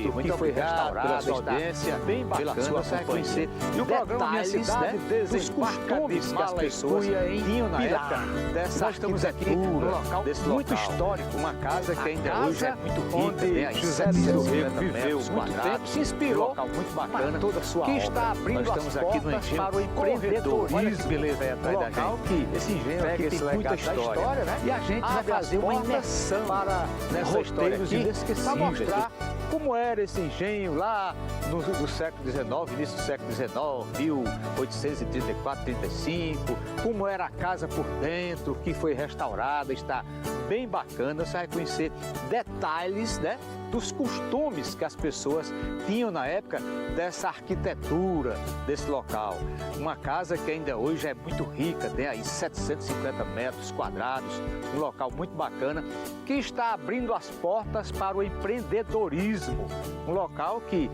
aqui, que foi restaurada, sua audiência, bem bacana, pela sua companhia. E o programa Minha Cidade, dos costumes que as pessoas tinham na época dessa arquitetura, num local muito histórico, uma casa que ainda hoje é muito rica, José Lins do Rego viveu muito tempo, se inspirou, um local muito bacana, toda a sua obra. Está abrindo as portas para o empreendedorismo, beleza, um local que esse engenho aqui tem muita história, né? E a gente vai fazer uma imersão para nessa história aqui, para mostrar como era esse engenho lá do século XIX, início do século XIX, 1834, 35, como era a casa por dentro, que foi restaurada, está bem bacana. Você vai conhecer detalhes, né, dos costumes que as pessoas tinham na época dessa arquitetura, desse local. Uma casa que ainda hoje é muito rica, tem aí 750 metros quadrados, um local muito bacana, que está abrindo as portas para o empreendedorismo. Um local que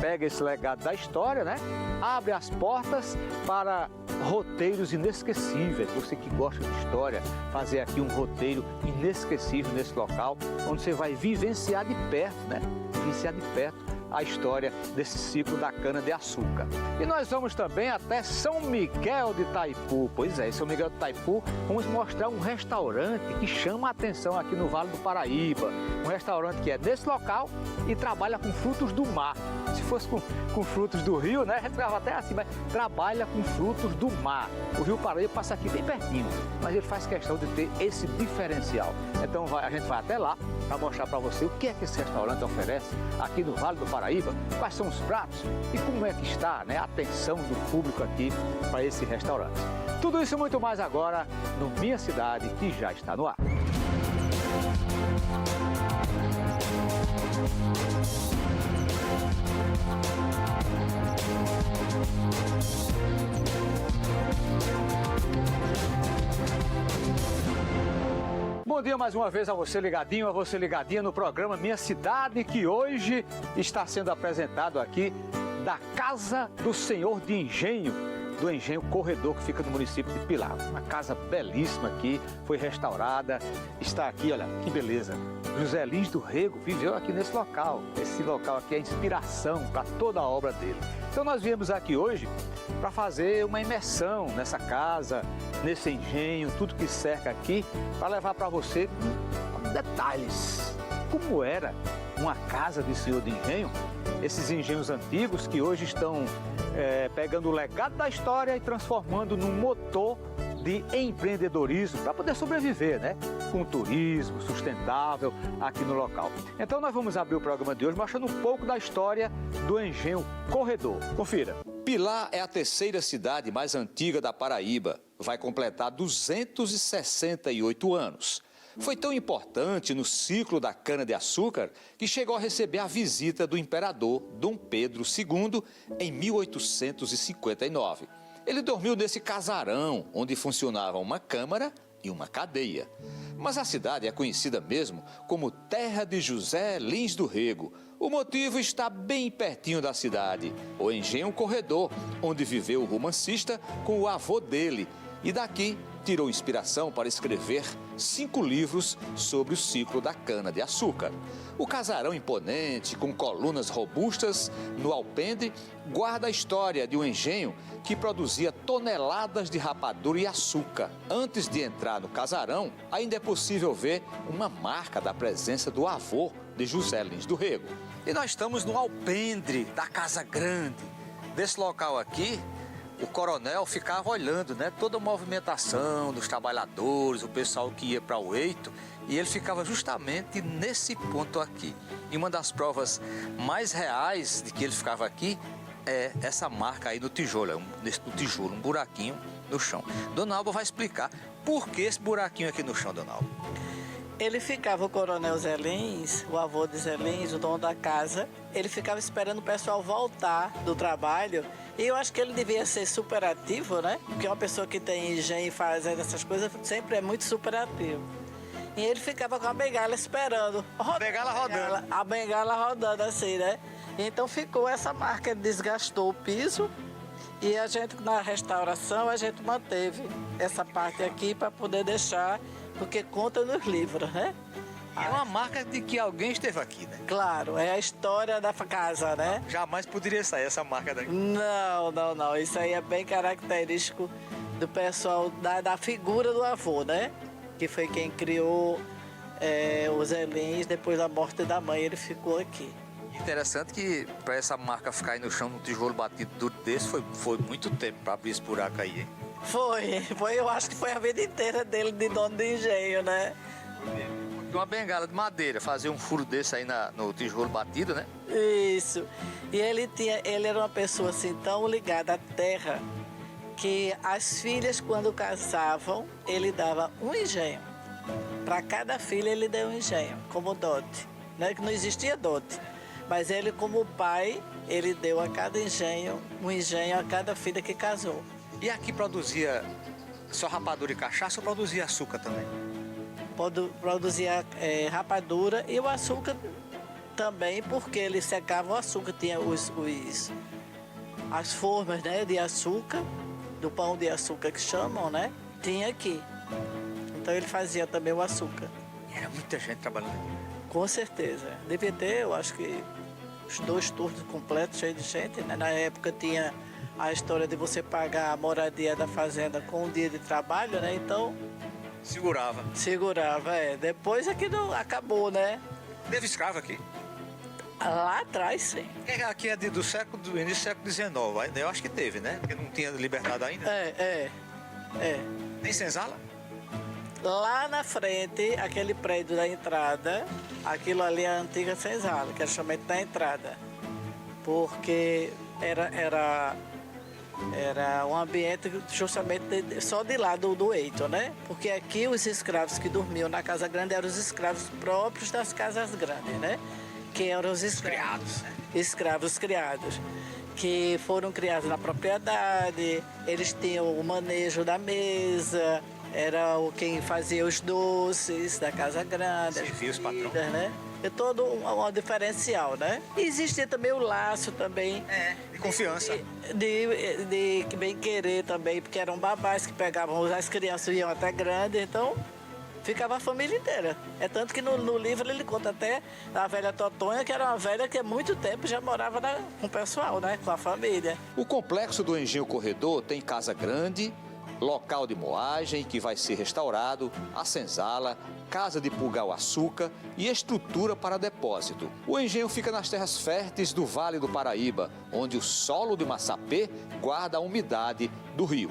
pega esse legado da história, né? Abre as portas para roteiros inesquecíveis. Você que gosta de história, fazer aqui um roteiro inesquecível nesse local, onde você vai vivenciar de perto, né? Vivenciar de perto a história desse ciclo da cana-de-açúcar. E nós vamos também até São Miguel de Itaipu. Pois é, em São Miguel de Itaipu vamos mostrar um restaurante que chama a atenção aqui no Vale do Paraíba. Um restaurante que é desse local e trabalha com frutos do mar. Se fosse com frutos do rio, né? A gente ficava até assim, mas trabalha com frutos do mar. O Rio Paraíba passa aqui bem pertinho, mas ele faz questão de ter esse diferencial. Então a gente vai até lá para mostrar para você o que é que esse restaurante oferece aqui no Vale do Paraíba, quais são os pratos e como é que está, né, a atenção do público aqui para esse restaurante. Tudo isso e muito mais agora no Minha Cidade, que já está no ar. Bom dia mais uma vez a você ligadinho, a você ligadinha no programa Minha Cidade, que hoje está sendo apresentado aqui da Casa do Senhor de Engenho, do Engenho Corredor, que fica no município de Pilar. Uma casa belíssima aqui, foi restaurada, está aqui, olha, que beleza. José Lins do Rego viveu aqui nesse local. Esse local aqui é inspiração para toda a obra dele. Então nós viemos aqui hoje para fazer uma imersão nessa casa, nesse engenho, tudo que cerca aqui, para levar para você detalhes. Como era uma casa de senhor de engenho, esses engenhos antigos que hoje estão pegando o legado da história e transformando num motor de empreendedorismo para poder sobreviver, né? Com turismo sustentável aqui no local. Então nós vamos abrir o programa de hoje mostrando um pouco da história do Engenho Corredor. Confira. Pilar é a terceira cidade mais antiga da Paraíba. Vai completar 268 anos. Foi tão importante no ciclo da cana-de-açúcar que chegou a receber a visita do imperador Dom Pedro II em 1859. Ele dormiu nesse casarão, onde funcionava uma câmara e uma cadeia. Mas a cidade é conhecida mesmo como Terra de José Lins do Rego. O motivo está bem pertinho da cidade, o Engenho Corredor, onde viveu o romancista com o avô dele. E daqui tirou inspiração para escrever 5 livros sobre o ciclo da cana-de-açúcar. O casarão imponente, com colunas robustas no alpendre, guarda a história de um engenho que produzia toneladas de rapadura e açúcar. Antes de entrar no casarão, ainda é possível ver uma marca da presença do avô de José Lins do Rego. E nós estamos no alpendre da Casa Grande. Desse local aqui, o coronel ficava olhando, né, toda a movimentação dos trabalhadores, o pessoal que ia para o eito, e ele ficava justamente nesse ponto aqui. E uma das provas mais reais de que ele ficava aqui é essa marca aí no tijolo, um buraquinho no chão. Dona Alba vai explicar por que esse buraquinho aqui no chão, Dona Alba. Ele ficava, o coronel Zé Lins, o avô de Zé Lins, o dono da casa, ele ficava esperando o pessoal voltar do trabalho. E eu acho que ele devia ser super ativo, né? Porque uma pessoa que tem engenho e fazendo essas coisas sempre é muito super ativo. E ele ficava com a bengala esperando. A bengala rodando. A bengala rodando assim, né? Então ficou essa marca, ele desgastou o piso. E a gente, na restauração, a gente manteve essa parte aqui para poder deixar, porque conta nos livros, né? É uma marca de que alguém esteve aqui, né? Claro, é a história da casa, né? Jamais poderia sair essa marca daqui. Não. Isso aí é bem característico do pessoal, da figura do avô, né? Que foi quem criou os Zelins depois da morte da mãe, ele ficou aqui. Interessante que para essa marca ficar aí no chão, no tijolo batido duro desse, foi muito tempo para abrir esse buraco aí, hein? Foi, eu acho que foi a vida inteira dele de dono de engenho, né? Uma bengala de madeira, fazer um furo desse aí no tijolo batido, né? Isso. E ele era uma pessoa assim tão ligada à terra que as filhas, quando casavam, ele dava um engenho. Para cada filha ele deu um engenho, como dote. Né? Que não existia dote. Mas ele, como pai, ele deu a cada engenho, um engenho a cada filha que casou. E aqui produzia só rapadura e cachaça ou produzia açúcar também? Produzia rapadura e o açúcar também, porque ele secava o açúcar, tinha as formas, né, de açúcar, do pão de açúcar que chamam, né? Tinha aqui. Então ele fazia também o açúcar. E era muita gente trabalhando aqui. Com certeza. Devia ter, eu acho que os 2 turnos completos, cheios de gente, né? Na época tinha a história de você pagar a moradia da fazenda com um dia de trabalho, né? Então... Segurava. Depois é que não acabou, né? Teve escravo aqui? Lá atrás, sim. Aqui é do início do século XIX, eu acho que teve, né? Porque não tinha liberdade ainda. Nem senzala? Lá na frente, aquele prédio da entrada, aquilo ali é a antiga senzala, que era chamado da entrada. Porque era um ambiente justamente só de lá do eito, né? Porque aqui os escravos que dormiam na Casa Grande eram os escravos próprios das casas grandes, né? Que eram os escravos, escravos criados, que foram criados na propriedade, eles tinham o manejo da mesa, era quem fazia os doces da Casa Grande. Servia os patrões, né? É todo um diferencial, né? E existia também o laço também. De confiança. De bem-querer também, porque eram babás que pegavam, as crianças iam até grande, então ficava a família inteira. É tanto que no livro ele conta até a velha Totonha, que era uma velha que há muito tempo já morava com o pessoal, né? Com a família. O complexo do Engenho Corredor tem casa grande, local de moagem que vai ser restaurado, a senzala, casa de pulgar o açúcar e estrutura para depósito. O engenho fica nas terras férteis do Vale do Paraíba, onde o solo de Massapê guarda a umidade do rio.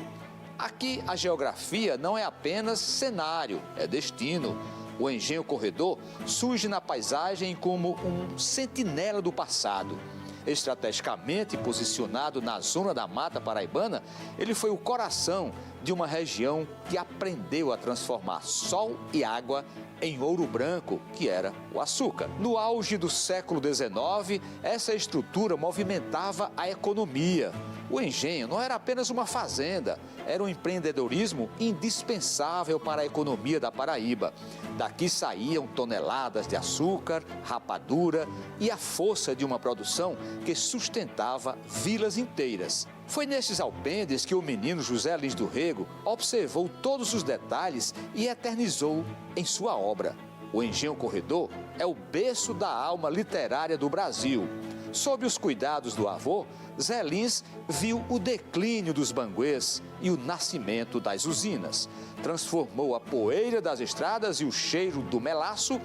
Aqui a geografia não é apenas cenário, é destino. O Engenho Corredor surge na paisagem como um sentinela do passado. Estrategicamente posicionado na zona da Mata Paraibana, ele foi o coração de uma região que aprendeu a transformar sol e água em ouro branco, que era o açúcar. No auge do século XIX, essa estrutura movimentava a economia. O engenho não era apenas uma fazenda, era um empreendedorismo indispensável para a economia da Paraíba. Daqui saíam toneladas de açúcar, rapadura e a força de uma produção que sustentava vilas inteiras. Foi nesses alpendes que o menino José Lins do Rego observou todos os detalhes e eternizou em sua obra. O Engenho Corredor é o berço da alma literária do Brasil. Sob os cuidados do avô, Zé Lins viu o declínio dos banguês e o nascimento das usinas. Transformou a poeira das estradas e o cheiro do melaço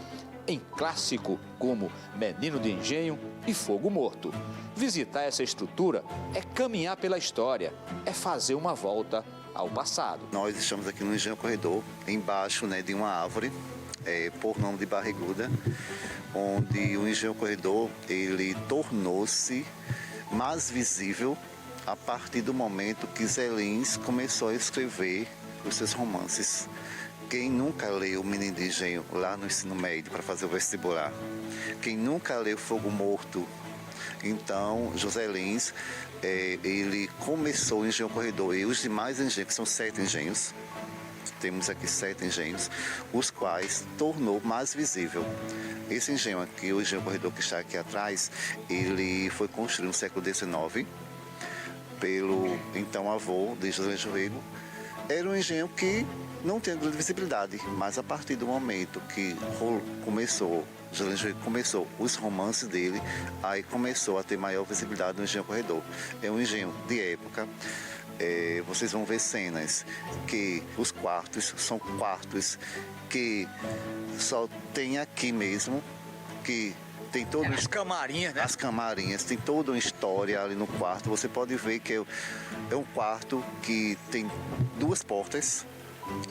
em clássico como Menino de Engenho e Fogo Morto. Visitar essa estrutura é caminhar pela história, é fazer uma volta ao passado. Nós estamos aqui no Engenho Corredor, embaixo, né, de uma árvore, por nome de Barriguda, onde o Engenho Corredor ele tornou-se mais visível a partir do momento que Zé Lins começou a escrever os seus romances. Quem nunca leu o Menino de Engenho lá no ensino médio para fazer o vestibular? Quem nunca leu Fogo Morto? Então, José Lins, ele começou o Engenho Corredor e os demais engenhos, que são 7 engenhos, temos aqui 7 engenhos, os quais tornou mais visível. Esse engenho aqui, o Engenho Corredor que está aqui atrás, ele foi construído no século XIX pelo então avô de José Lins do Rego, era um engenho que não tem grande visibilidade, mas a partir do momento que começou os romances dele, aí começou a ter maior visibilidade no engenho corredor. É um engenho de época. Vocês vão ver cenas que os quartos são quartos que só tem aqui mesmo, que tem todo as camarinhas, né? As camarinhas, tem toda uma história ali no quarto. Você pode ver que é um quarto que tem 2 portas.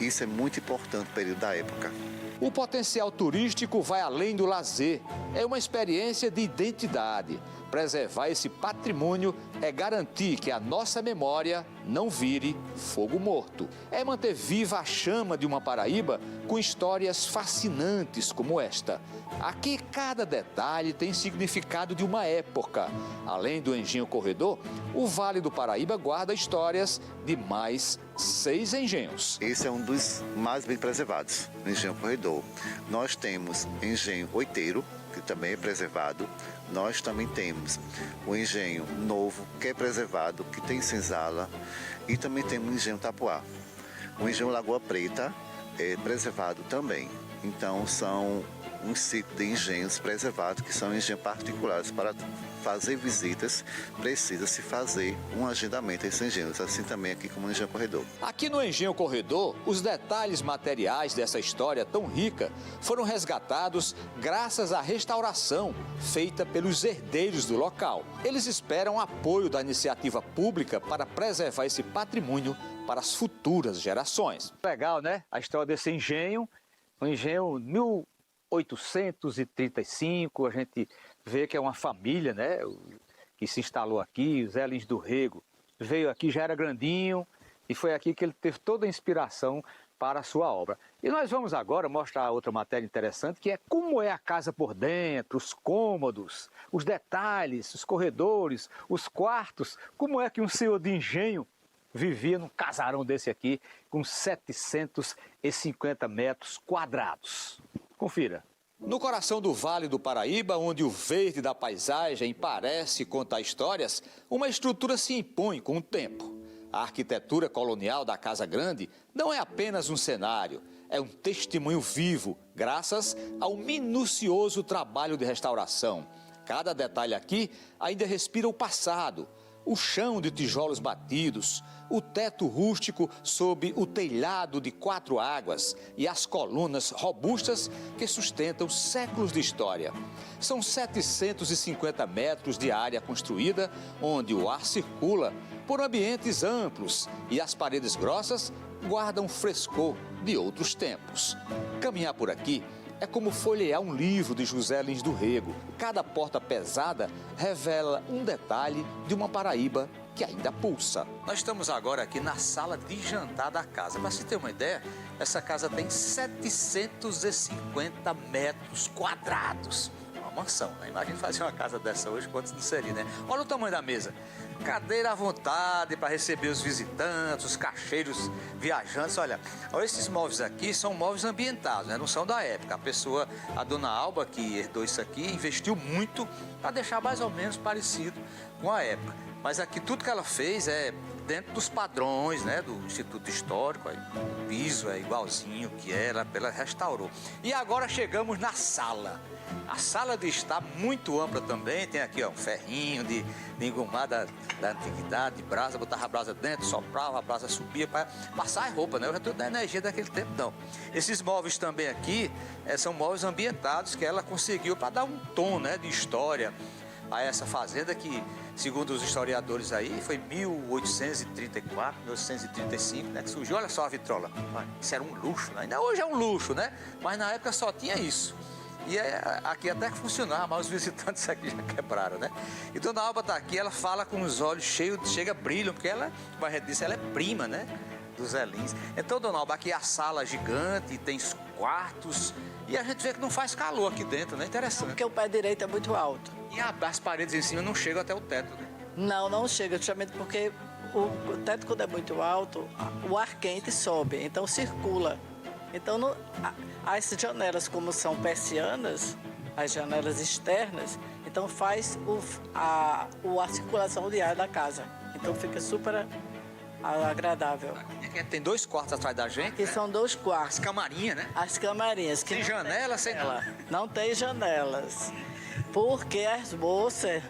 Isso é muito importante no período da época. O potencial turístico vai além do lazer. É uma experiência de identidade. Preservar esse patrimônio é garantir que a nossa memória não vire fogo morto. É manter viva a chama de uma Paraíba com histórias fascinantes como esta. Aqui cada detalhe tem significado de uma época. Além do engenho corredor, o Vale do Paraíba guarda histórias de mais 6 engenhos. Esse é um dos mais bem preservados, o engenho corredor. Nós temos engenho oiteiro, que também é preservado. Nós também temos o engenho novo, que é preservado, que tem senzala, e também temos o engenho Tapuá. O engenho Lagoa Preta é preservado também. Então são um ciclo de engenhos preservados, que são engenhos particulares. Para fazer visitas, precisa-se fazer um agendamento a esses engenhos, assim também aqui como no Engenho Corredor. Aqui no Engenho Corredor, os detalhes materiais dessa história tão rica foram resgatados graças à restauração feita pelos herdeiros do local. Eles esperam apoio da iniciativa pública para preservar esse patrimônio para as futuras gerações. Legal, né? A história desse engenho, um engenho 1835, a gente vê que é uma família, né, que se instalou aqui, os Zé Lins do Rego. Veio aqui, já era grandinho, e foi aqui que ele teve toda a inspiração para a sua obra. E nós vamos agora mostrar outra matéria interessante, que é como é a casa por dentro, os cômodos, os detalhes, os corredores, os quartos, como é que um senhor de engenho vivia num casarão desse aqui, com 750 metros quadrados. Confira. No coração do Vale do Paraíba, onde o verde da paisagem parece contar histórias, uma estrutura se impõe com o tempo. A arquitetura colonial da Casa Grande não é apenas um cenário, é um testemunho vivo, graças ao minucioso trabalho de restauração. Cada detalhe aqui ainda respira o passado. O chão de tijolos batidos, o teto rústico sob o telhado de 4 águas e as colunas robustas que sustentam séculos de história. São 750 metros de área construída, onde o ar circula por ambientes amplos e as paredes grossas guardam frescor de outros tempos. Caminhar por aqui é como folhear um livro de José Lins do Rego. Cada porta pesada revela um detalhe de uma Paraíba que ainda pulsa. Nós estamos agora aqui na sala de jantar da casa. Para você ter uma ideia, essa casa tem 750 metros quadrados. Uma mansão, né? Imagina fazer uma casa dessa hoje, quantos não seria, né? Olha o tamanho da mesa. Cadeira à vontade para receber os visitantes, os cacheiros viajantes. Olha esses móveis aqui são móveis ambientados, né? Não são da época. A dona Alba, que herdou isso aqui, investiu muito para deixar mais ou menos parecido com a época. Mas aqui tudo que ela fez é dentro dos padrões, né, do Instituto Histórico. Aí, o piso é igualzinho que era, ela restaurou. E agora chegamos na sala. A sala de estar muito ampla também, tem aqui ó, um ferrinho de engomar da antiguidade, de brasa, botava a brasa dentro, soprava, a brasa subia para passar a roupa, né? Eu já estou da energia daquele tempo, não. Esses móveis também aqui são móveis ambientados que ela conseguiu para dar um tom, né, de história a essa fazenda que, segundo os historiadores aí, foi 1834, 1835, né, que surgiu. Olha só a vitrola, isso era um luxo, né? Ainda hoje é um luxo, né? Mas na época só tinha isso. E aqui até que funcionava, mas os visitantes aqui já quebraram, né? E Dona Alba está aqui, ela fala com os olhos cheios, chega brilham, porque ela, como a gente disse, ela é prima, né, dos Zé Lins. Então, Dona Alba, aqui a sala gigante, tem quartos, e a gente vê que não faz calor aqui dentro, né? Interessante. Porque o pé direito é muito alto. E as paredes em cima não chegam até o teto, né? Não chega, justamente porque o teto, quando é muito alto, o ar quente sobe, então circula. Então, as janelas, como são persianas, as janelas externas, então faz a circulação de ar da casa. Então fica super agradável. Tem 2 quartos atrás da gente. Aqui são 2 quartos. As camarinhas, né? As camarinhas. Que Sem janela, sem nada. Não tem janelas. Porque as moças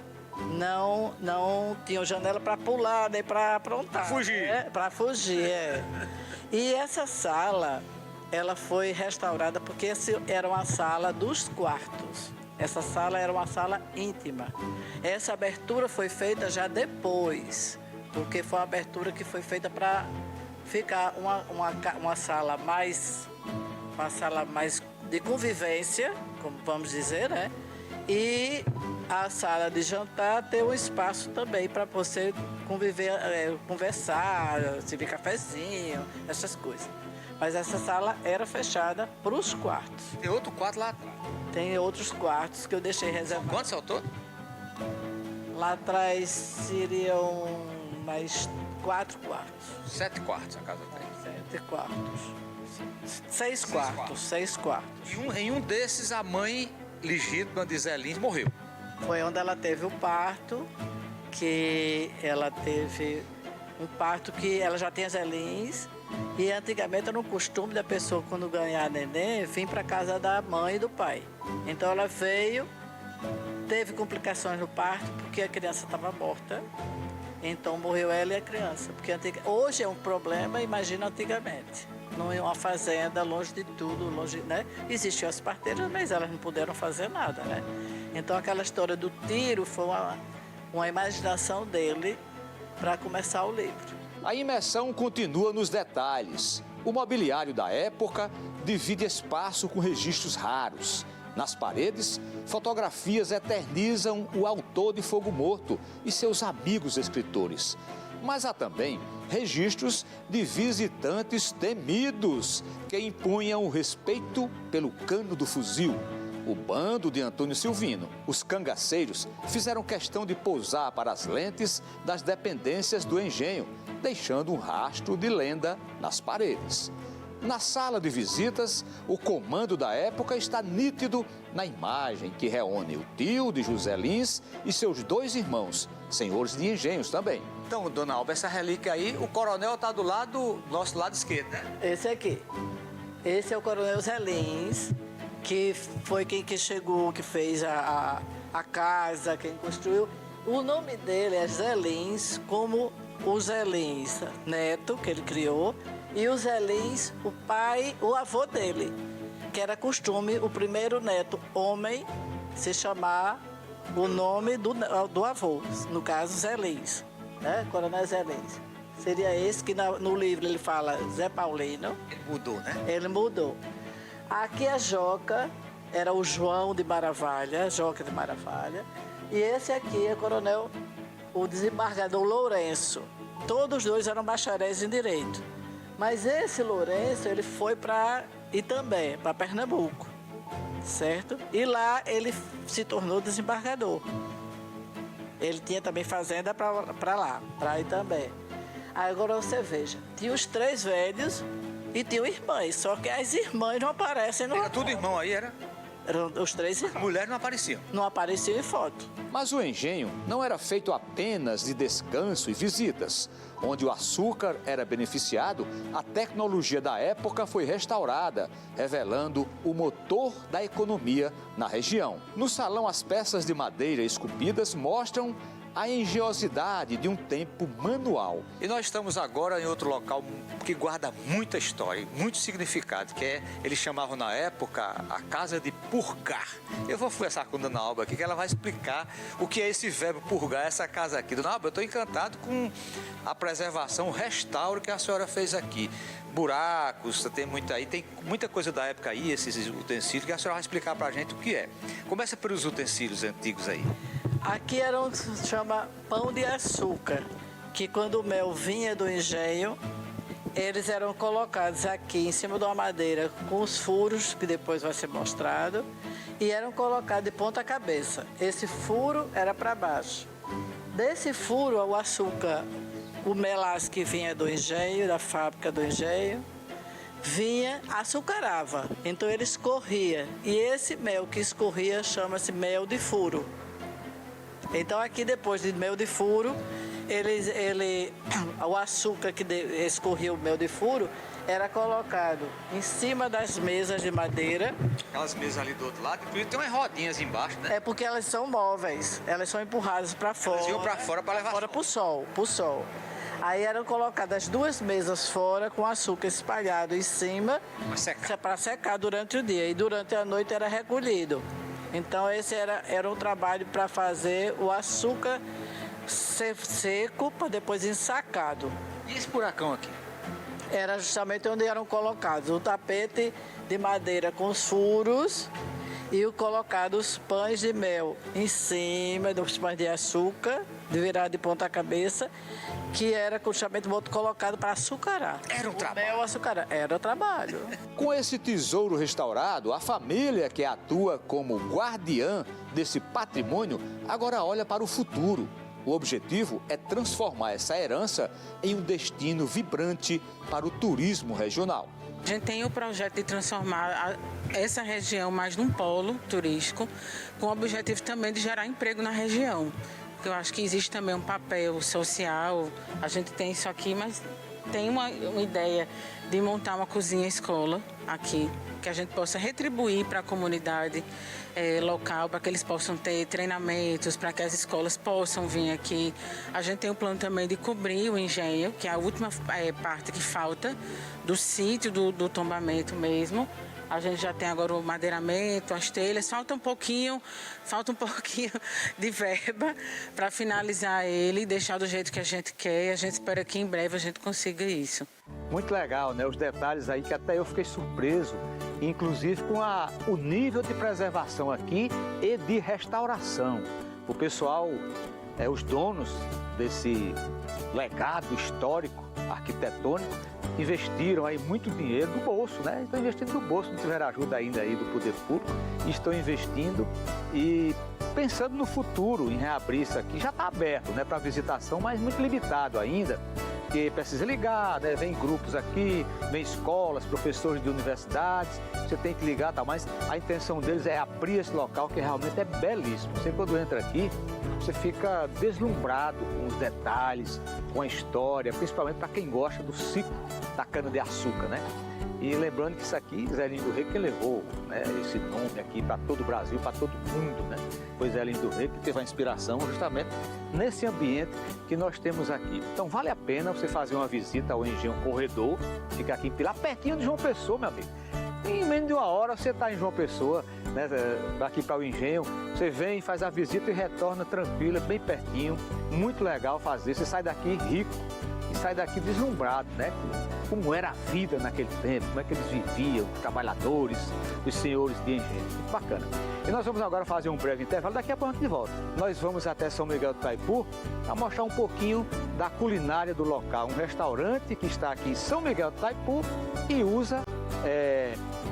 não tinham janela para pular, nem para aprontar. Fugir. Para fugir, E essa sala, ela foi restaurada porque essa era uma sala dos quartos. Essa sala era uma sala íntima. Essa abertura foi feita já depois, porque foi uma abertura que foi feita para ficar uma sala mais de convivência, como vamos dizer, né? E a sala de jantar ter um espaço também para você conviver, conversar, servir cafezinho, essas coisas. Mas essa sala era fechada para os quartos. Tem outro quarto lá atrás. Tem outros quartos que eu deixei reservados. Quantos ao todo? Lá atrás seriam mais 4 quartos. 7 quartos a casa tem. 7 quartos. 6 quartos. 6 quartos. E em um desses, a mãe legítima de Zé Lins morreu. Foi onde ela teve o parto, que ela teve um parto que ela já tinha Zé Lins. E antigamente era um costume da pessoa, quando ganhar neném, vir para casa da mãe e do pai. Então ela veio, teve complicações no parto, porque a criança estava morta. Então morreu ela e a criança. Porque hoje é um problema, imagina antigamente. Não é uma fazenda, longe de tudo, longe, né? Existiam as parteiras, mas elas não puderam fazer nada, né? Então aquela história do tiro foi uma imaginação dele para começar o livro. A imersão continua nos detalhes. O mobiliário da época divide espaço com registros raros. Nas paredes, fotografias eternizam o autor de Fogo Morto e seus amigos escritores. Mas há também registros de visitantes temidos que impunham o respeito pelo cano do fuzil. O bando de Antônio Silvino, os cangaceiros, fizeram questão de pousar para as lentes das dependências do engenho, deixando um rastro de lenda nas paredes. Na sala de visitas, o comando da época está nítido na imagem que reúne o tio de José Lins e seus 2 irmãos, senhores de engenhos também. Então, dona Alba, essa relíquia aí, o coronel está do nosso lado esquerdo, né? Esse aqui. Esse é o coronel Zé Lins, que foi quem que chegou, que fez a casa, quem construiu. O nome dele é Zé Lins, como o Zé Lins neto, que ele criou, e o Zé Lins, o pai, o avô dele, que era costume o primeiro neto homem se chamar o nome do avô, no caso Zé Lins, né? Coronel Zé Lins. Seria esse que no livro ele fala Zé Paulino. Ele mudou, né? Ele mudou. Aqui a Joca era o João de Maravalha, Joca de Maravalha, e esse aqui é o desembargador Lourenço. Todos os 2 eram bacharéis em Direito. Mas esse Lourenço, ele foi para Itambé, para Pernambuco, certo? E lá ele se tornou desembargador. Ele tinha também fazenda para lá, para Itambé. Agora você veja, tinha os 3 velhos e tinham irmãs, só que as irmãs não aparecem no... Era tudo irmão aí, era? Eram os 3 irmãos. Mulheres não apareciam. Não apareciam em foto. Mas o engenho não era feito apenas de descanso e visitas. Onde o açúcar era beneficiado, a tecnologia da época foi restaurada, revelando o motor da economia na região. No salão, as peças de madeira esculpidas mostram a engenhosidade de um tempo manual. E nós estamos agora em outro local que guarda muita história, muito significado, que eles chamavam na época a Casa de Purgar. Eu vou conversar com a dona Alba aqui, que ela vai explicar o que é esse verbo purgar, essa casa aqui. Dona Alba, eu estou encantado com a preservação, o restauro que a senhora fez aqui. Buracos, tem muita coisa da época aí, esses utensílios, que a senhora vai explicar pra gente o que é. Começa pelos utensílios antigos aí. Aqui era um que se chama pão de açúcar, que quando o mel vinha do engenho, eles eram colocados aqui em cima de uma madeira com os furos, que depois vai ser mostrado, e eram colocados de ponta cabeça. Esse furo era para baixo. Desse furo, o açúcar, o melaço que vinha do engenho, da fábrica do engenho, vinha, açucarava. Então ele escorria. E esse mel que escorria chama-se mel de furo. Então aqui depois de mel de furo, o açúcar que escorria o mel de furo era colocado em cima das mesas de madeira. Aquelas mesas ali do outro lado, e tem umas rodinhas embaixo, né? É porque elas são móveis, elas são empurradas para fora. Elas iam para fora para levar fora pro sol. Aí eram colocadas 2 mesas fora com açúcar espalhado em cima para secar durante o dia. E durante a noite era recolhido. Então esse era um trabalho para fazer o açúcar ser seco para depois ensacado. E esse buracão aqui? Era justamente onde eram colocados o tapete de madeira com os furos e colocados os pães de mel em cima dos pães de açúcar, de virado de ponta cabeça, que era justamente colocado para açucarar. Era um trabalho. Mel açucarar. Era o trabalho. Com esse tesouro restaurado, a família que atua como guardiã desse patrimônio agora olha para o futuro. O objetivo é transformar essa herança em um destino vibrante para o turismo regional. A gente tem o projeto de transformar essa região mais num polo turístico, com o objetivo também de gerar emprego na região. Eu acho que existe também um papel social, a gente tem isso aqui, mas tem uma ideia de montar uma cozinha-escola aqui, que a gente possa retribuir para a comunidade local, para que eles possam ter treinamentos, para que as escolas possam vir aqui. A gente tem o plano também de cobrir o engenho, que é a última parte que falta do sítio do tombamento mesmo. A gente já tem agora o madeiramento, as telhas, falta um pouquinho de verba para finalizar ele e deixar do jeito que a gente quer. A gente espera que em breve a gente consiga isso. Muito legal, né? Os detalhes aí que até eu fiquei surpreso, inclusive com o nível de preservação aqui e de restauração. O pessoal, os donos desse legado histórico, arquitetônico, investiram aí muito dinheiro do bolso, né? Estão investindo do bolso, não tiveram ajuda ainda aí do poder público, estão investindo e pensando no futuro em reabrir isso aqui. Já está aberto, né, para visitação, mas muito limitado ainda, porque precisa ligar, né? Vem grupos aqui, vem escolas, professores de universidades, você tem que ligar, tá? Mas a intenção deles é abrir esse local que realmente é belíssimo. Você quando entra aqui, você fica deslumbrado com os detalhes, com a história, principalmente para quem gosta do ciclo da cana-de-açúcar, né? E lembrando que isso aqui, Zé Lins do Rei que levou, né, esse nome aqui para todo o Brasil, para todo mundo, né? Foi Zé Lins do Rei que teve a inspiração justamente nesse ambiente que nós temos aqui. Então vale a pena você fazer uma visita ao Engenho Corredor, fica aqui lá pertinho de João Pessoa, meu amigo. Em menos de uma hora você está em João Pessoa, né, daqui para o Engenho, você vem, faz a visita e retorna tranquila, bem pertinho, muito legal fazer. Você sai daqui rico e sai daqui deslumbrado, né? Como era a vida naquele tempo, como é que eles viviam, os trabalhadores, os senhores de engenho. Muito bacana. E nós vamos agora fazer um breve intervalo, daqui a pouco a gente volta. Nós vamos até São Miguel do Taipu para mostrar um pouquinho da culinária do local. Um restaurante que está aqui em São Miguel do Taipu e usa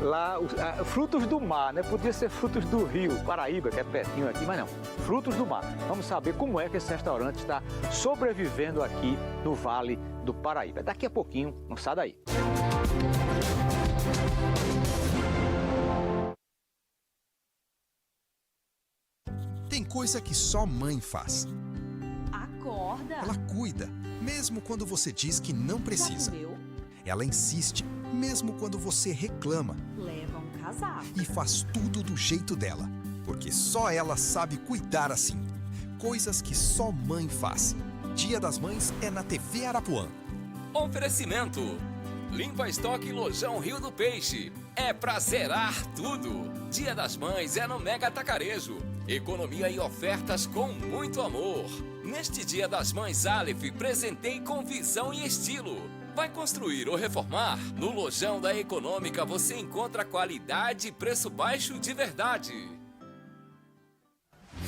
lá frutos do mar, né? Podia ser frutos do rio Paraíba, que é pertinho aqui, mas não. Frutos do mar. Vamos saber como é que esse restaurante está sobrevivendo aqui no Vale do Paraíba. Daqui a pouquinho, não sai daí. Tem coisa que só mãe faz. Acorda. Ela cuida, mesmo quando você diz que não precisa. Já comeu? Ela insiste, mesmo quando você reclama. Leva um casaco. E faz tudo do jeito dela, porque só ela sabe cuidar assim. Coisas que só mãe faz. Dia das Mães é na TV Arapuã. Oferecimento: Limpa Estoque Lojão Rio do Peixe. É pra zerar tudo. Dia das Mães é no Mega Atacarejo. Economia e ofertas com muito amor. Neste Dia das Mães, Aleph, presentei com visão e estilo. Vai construir ou reformar? No Lojão da Econômica você encontra qualidade e preço baixo de verdade.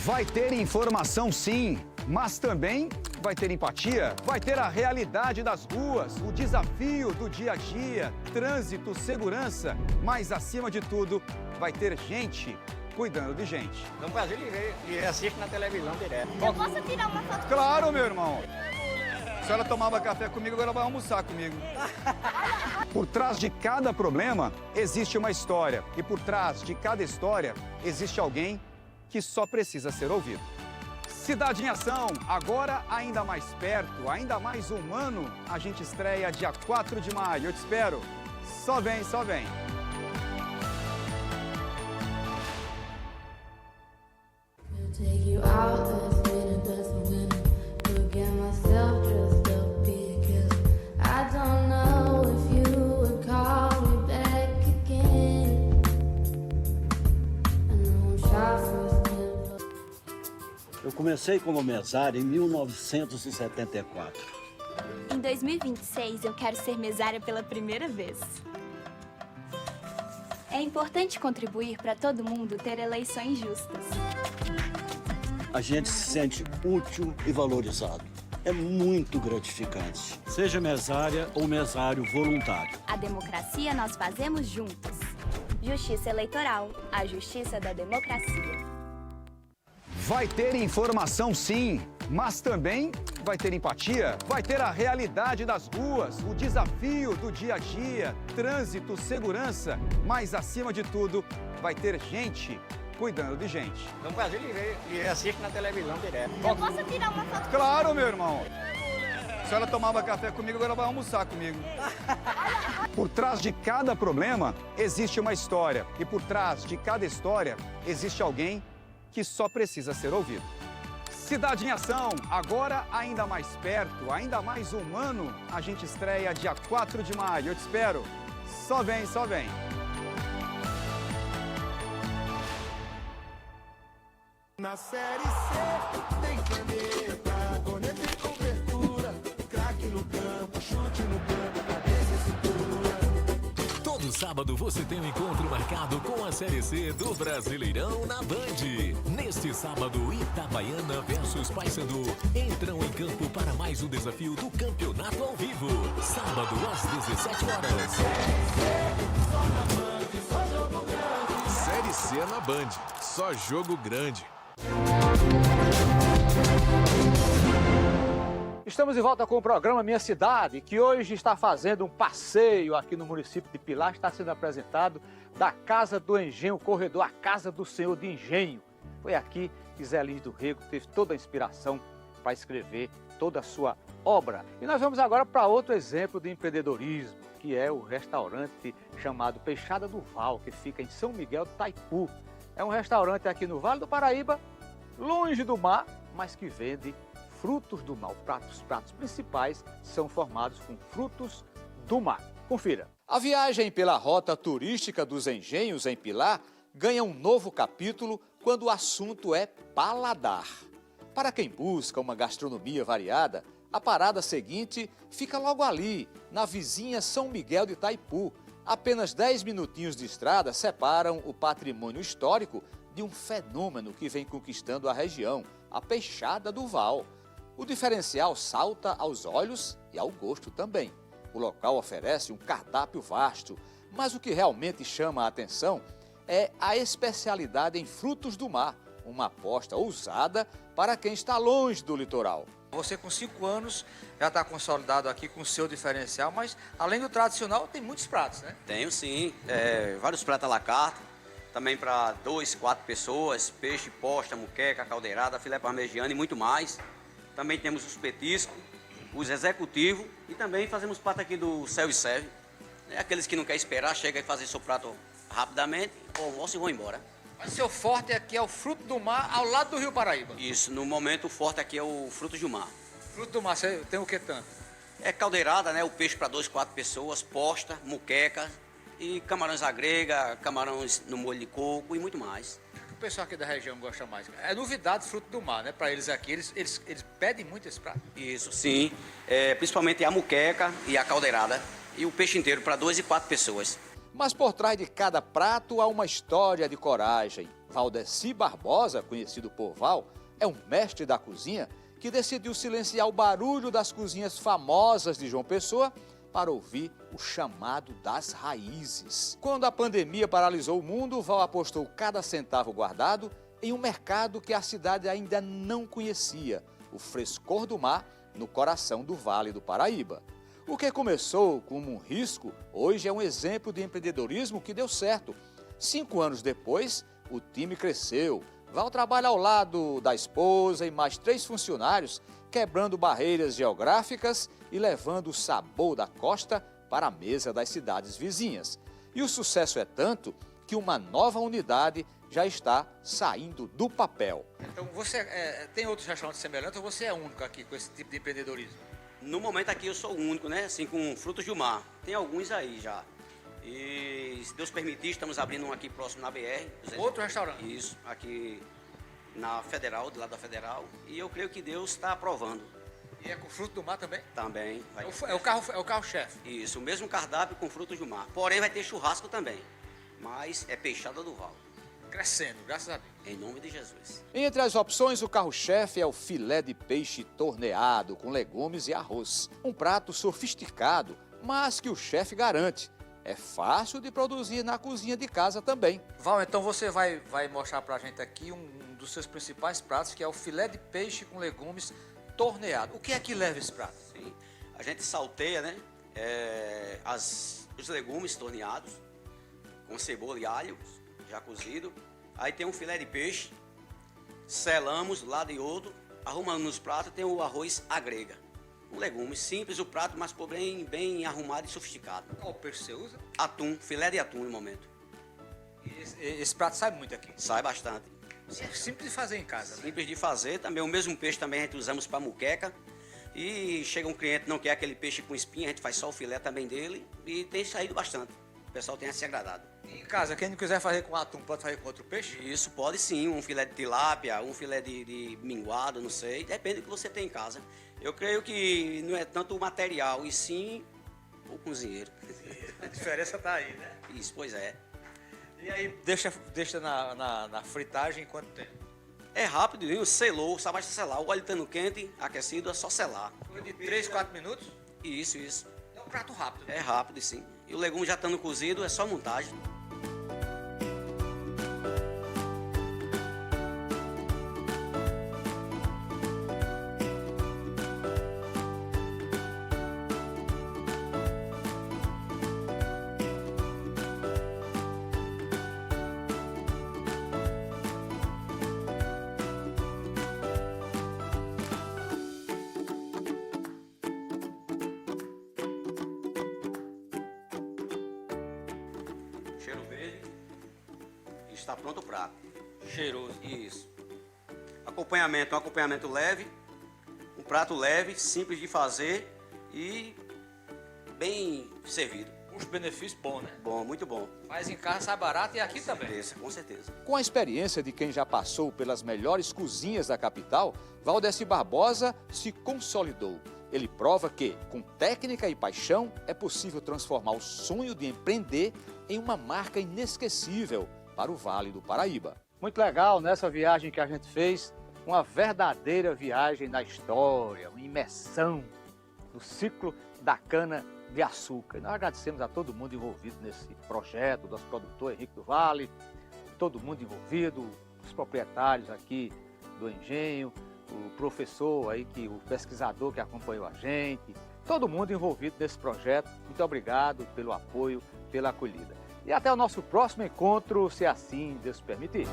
Vai ter informação sim, mas também vai ter empatia, vai ter a realidade das ruas, o desafio do dia a dia, trânsito, segurança, mas acima de tudo, vai ter gente cuidando de gente. No Brasil ele assiste na televisão direto. Eu posso tirar uma foto? Claro, meu irmão. A senhora tomava café comigo, agora vai almoçar comigo. Por trás de cada problema existe uma história. E por trás de cada história existe alguém que só precisa ser ouvido. Cidade em Ação, agora ainda mais perto, ainda mais humano. A gente estreia dia 4 de maio. Eu te espero. Só vem, só vem. Take you out as winner doesn't win. Could get myself dressed up because I don't know if you would call me back again. I know I'm shy first. Eu comecei como mesária em 1974. Em 2026 eu quero ser mesária pela primeira vez. É importante contribuir para todo mundo ter eleições justas. A gente se sente útil e valorizado. É muito gratificante. Seja mesária ou mesário voluntário. A democracia nós fazemos juntos. Justiça Eleitoral, a justiça da democracia. Vai ter informação sim, mas também vai ter empatia, vai ter a realidade das ruas, o desafio do dia a dia, trânsito, segurança, mas acima de tudo, vai ter gente cuidando de gente. No Brasil ele assiste na televisão direto. Eu posso tirar uma foto? Claro, meu irmão. A senhora tomava café comigo, agora vai almoçar comigo. Por trás de cada problema existe uma história. E por trás de cada história existe alguém que só precisa ser ouvido. Cidade em Ação, agora ainda mais perto, ainda mais humano. A gente estreia dia 4 de maio. Eu te espero. Só vem, só vem. Na Série C tem caneta, caneta e cobertura, craque no campo, chute no campo, cabeça e cintura. Todo sábado você tem um encontro marcado com a Série C do Brasileirão na Band. Neste sábado, Itabaiana versus Paysandu entram em campo para mais um desafio do campeonato ao vivo. Sábado às 17 horas. Série C na Band, só jogo grande. Estamos de volta com o programa Minha Cidade, que hoje está fazendo um passeio aqui no município de Pilar. Está sendo apresentado da Casa do Engenho Corredor, a Casa do Senhor de Engenho. Foi aqui que Zé Lins do Rego teve toda a inspiração para escrever toda a sua obra. E nós vamos agora para outro exemplo de empreendedorismo, que é o restaurante chamado Peixada do Val, que fica em São Miguel do Taipu. É um restaurante aqui no Vale do Paraíba, longe do mar, mas que vende frutos do mar. Os pratos principais são formados com frutos do mar. Confira. A viagem pela rota turística dos engenhos em Pilar ganha um novo capítulo quando o assunto é paladar. Para quem busca uma gastronomia variada, a parada seguinte fica logo ali, na vizinha São Miguel de Taipu. Apenas 10 minutinhos de estrada separam o patrimônio histórico de um fenômeno que vem conquistando a região, a Peixada do Val. O diferencial salta aos olhos e ao gosto também. O local oferece um cardápio vasto, mas o que realmente chama a atenção é a especialidade em frutos do mar, uma aposta ousada para quem está longe do litoral. Você com 5 anos já está consolidado aqui com o seu diferencial, mas além do tradicional tem muitos pratos, né? Tenho sim, vários pratos à la carte, também para 2, 4 pessoas, peixe, posta, muqueca, caldeirada, filé parmegiana e muito mais. Também temos os petiscos, os executivos e também fazemos parte aqui do Céu e Serve. Aqueles que não querem esperar, chega e fazem seu prato rapidamente, almoçam e vão embora. Mas seu forte aqui é o fruto do mar ao lado do Rio Paraíba. Isso, no momento o forte aqui é o fruto do mar. Fruto do mar, você tem o que tanto? É caldeirada, né? O peixe para 2, 4 pessoas, posta, muqueca e camarões à grega, camarões no molho de coco e muito mais. O pessoal aqui da região gosta mais. É novidade fruto do mar, né? Para eles aqui, eles pedem muito esse prato. Isso, sim. Principalmente a muqueca e a caldeirada e o peixe inteiro para 2 e 4 pessoas. Mas por trás de cada prato há uma história de coragem. Valdeci Barbosa, conhecido por Val, é um mestre da cozinha que decidiu silenciar o barulho das cozinhas famosas de João Pessoa para ouvir o chamado das raízes. Quando a pandemia paralisou o mundo, Val apostou cada centavo guardado em um mercado que a cidade ainda não conhecia, o frescor do mar no coração do Vale do Paraíba. O que começou como um risco, hoje é um exemplo de empreendedorismo que deu certo. 5 anos depois, o time cresceu, vai ao trabalho ao lado da esposa e mais 3 funcionários, quebrando barreiras geográficas e levando o sabor da costa para a mesa das cidades vizinhas. E o sucesso é tanto que uma nova unidade já está saindo do papel. Então você tem outros restaurantes semelhantes ou você é único aqui com esse tipo de empreendedorismo? No momento aqui eu sou o único, né? Assim, com frutos do mar. Tem alguns aí já. E se Deus permitir, estamos abrindo um aqui próximo na BR. Outro restaurante? Isso, aqui na Federal, do lado da Federal. E eu creio que Deus está aprovando. E é com fruto do mar também? Também. É o carro-chefe? Isso, o mesmo cardápio com frutos do mar. Porém vai ter churrasco também. Mas é peixada do Val. Crescendo, graças a Deus. Em nome de Jesus. Entre as opções, o carro-chefe é o filé de peixe torneado com legumes e arroz. Um prato sofisticado, mas que o chefe garante. É fácil de produzir na cozinha de casa também. Val, então você vai mostrar pra gente aqui um dos seus principais pratos, que é o filé de peixe com legumes torneado. O que é que leva esse prato? Sim. A gente salteia, né? Os legumes torneados com cebola e alho, já cozido. Aí tem um filé de peixe, selamos de lado e outro, arrumando nos pratos, tem o arroz à grega. Um legume simples, o prato, mas porém bem arrumado e sofisticado. Qual peixe você usa? Atum, filé de atum no momento. E esse prato sai muito aqui? Sai bastante. Simples de fazer em casa, né? Simples de fazer, também o mesmo peixe também a gente usamos para muqueca. E chega um cliente que não quer aquele peixe com espinha, a gente faz só o filé também dele e tem saído bastante. O pessoal tem se agradado. Em casa, quem não quiser fazer com atum, pode fazer com outro peixe? Isso, pode sim, um filé de tilápia, um filé de minguado, não sei, depende do que você tem em casa. Eu creio que não é tanto o material, e sim o cozinheiro. A diferença tá aí, né? Isso, pois é. E aí, deixa na fritagem quanto tempo? É rápido, viu? Selou, só basta selar. O óleo estando quente, aquecido, é só selar. De 3, 4 minutos? Isso. É um prato rápido. É rápido, sim. E o legume já estando cozido, é só montagem. Cheiro verde. E está pronto o prato. Cheiroso. Isso. Acompanhamento, um acompanhamento leve. Um prato leve, simples de fazer e bem servido. Custo-benefício bom, né? Bom, muito bom. Mas em casa sai barato e aqui também. Com certeza. Com a experiência de quem já passou pelas melhores cozinhas da capital, Valdeci Barbosa se consolidou. Ele prova que, com técnica e paixão, é possível transformar o sonho de empreender em uma marca inesquecível para o Vale do Paraíba. Muito legal nessa viagem que a gente fez, uma verdadeira viagem na história, uma imersão no ciclo da cana-de-açúcar. Nós agradecemos a todo mundo envolvido nesse projeto, nosso produtor Henrique do Vale, todo mundo envolvido, os proprietários aqui do engenho, o professor aí, o pesquisador que acompanhou a gente, todo mundo envolvido nesse projeto. Muito obrigado pelo apoio, pela acolhida. E até o nosso próximo encontro, se assim Deus permitir.